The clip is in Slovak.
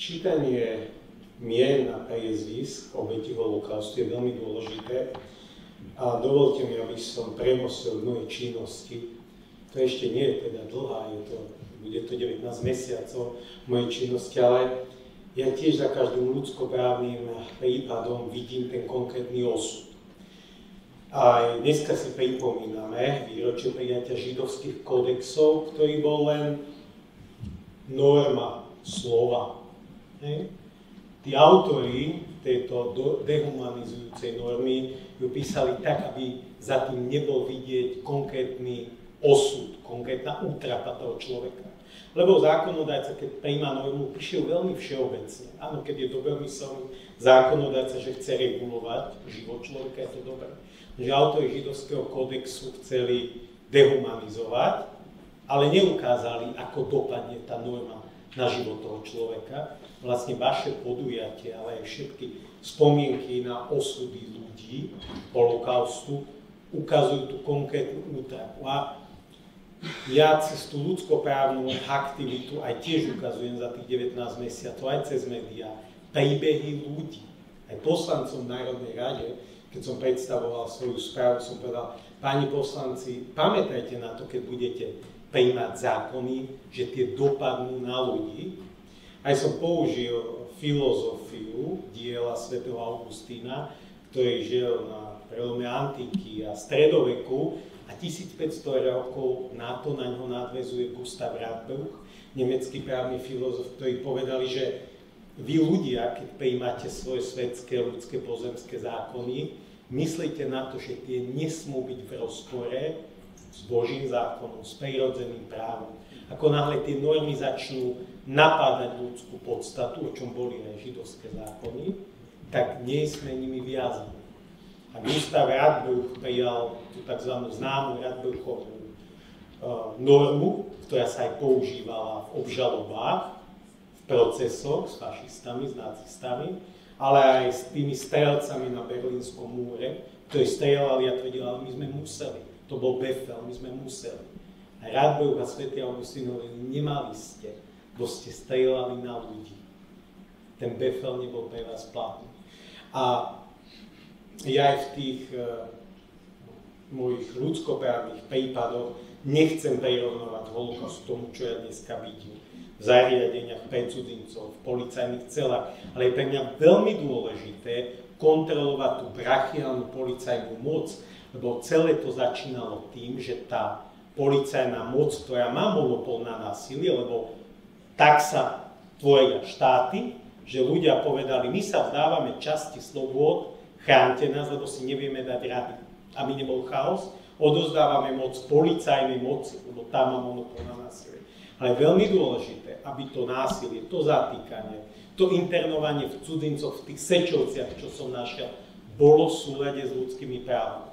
Čítanie mien a priezvisk obetí holokaustu je veľmi dôležité a dovolte mi, aby som premostil moje činnosti. To ešte nie je teda dlhá, bude to 19 mesiacov mojej činnosti, ale ja tiež za každým ľudskoprávnym prípadom vidím ten konkrétny osud. A dneska si pripomíname výročie prijatia židovských kodexov, ktorý bol len norma slova. Tí autori tejto dehumanizujúcej normy ju písali tak, aby za tým nebol vidieť konkrétny osud, konkrétna útrata toho človeka. Lebo zákonodajca, keď prijíma normu, píše veľmi všeobecne. Áno, keď je dobromyselný zákonodajca, že chce regulovať život človeka, je to dobré. Že autori židovského kodexu chceli dehumanizovať, ale neukázali, ako dopadne tá norma na život toho človeka. Vlastne vaše podujatie, ale aj všetky spomienky na osudy ľudí holokaustu ukazujú tú konkrétnu útrapu. A ja cez tú ľudskoprávnu aktivitu aj tiež ukazujem za tých 19 mesiacov, aj cez médiá, príbehy ľudí. Aj poslancom v Národnej rade, keď som predstavoval svoju správu, som povedal, páni poslanci, pamätajte na to, keď budete prijímať zákony, že tie dopadnú na ľudí. Aj som použil filozofiu diela svätého Augustína, ktorý žil na prelome antiky a stredoveku a 1500 rokov na to na ňo nadväzuje Gustav Radbruch, nemecký právny filozof, ktorí povedali, že vy ľudia, keď prijímate svoje svetské, ľudské, pozemské zákony, myslíte na to, že tie nesmú byť v rozpore s Božím zákonom, s prirodzeným právom. Ako náhle tie normy začnú napádať ľudskú podstatu, o čom boli aj židovské zákony, tak nie sme nimi viazaní. A Gustav Radbruch prijal tú tzv. Známu Radbruchovú normu, ktorá sa aj používala v obžalobách, v procesoch s fašistami, s nacistami, ale aj s tými strelcami na Berlínskom múre, ktorí strieľali a tvrdili, ale my sme museli. To bol Befel, my sme museli. A Radbruch a svätý Augustín hovorili, nemali ste, bo ste strieľali na ľudí. Ten Befel nebol pre vás platný. A ja aj v tých mojich ľudskoprávnych prípadoch nechcem prirovnovať holokaust tomu, čo ja dneska vidím v zariadeniach pre cudzincov, v policajných celách, ale je pre mňa veľmi dôležité kontrolovať tú brachiálnu policajnú moc, lebo celé to začínalo tým, že tá policajná moc, ktorá má monopol na násilie, lebo tak sa tvoria štáty, že ľudia povedali, my sa vzdávame časti slobôd, chránte nás, lebo si nevieme dať rady, aby nebol chaos, odozdávame moc policajnej moci, lebo tá má monopol na násilie. Ale je veľmi dôležité, aby to násilie, to zatýkanie, to internovanie v cudzincoch, v tých Sečovciach, čo som našiel, bolo v súlade s ľudskými právami.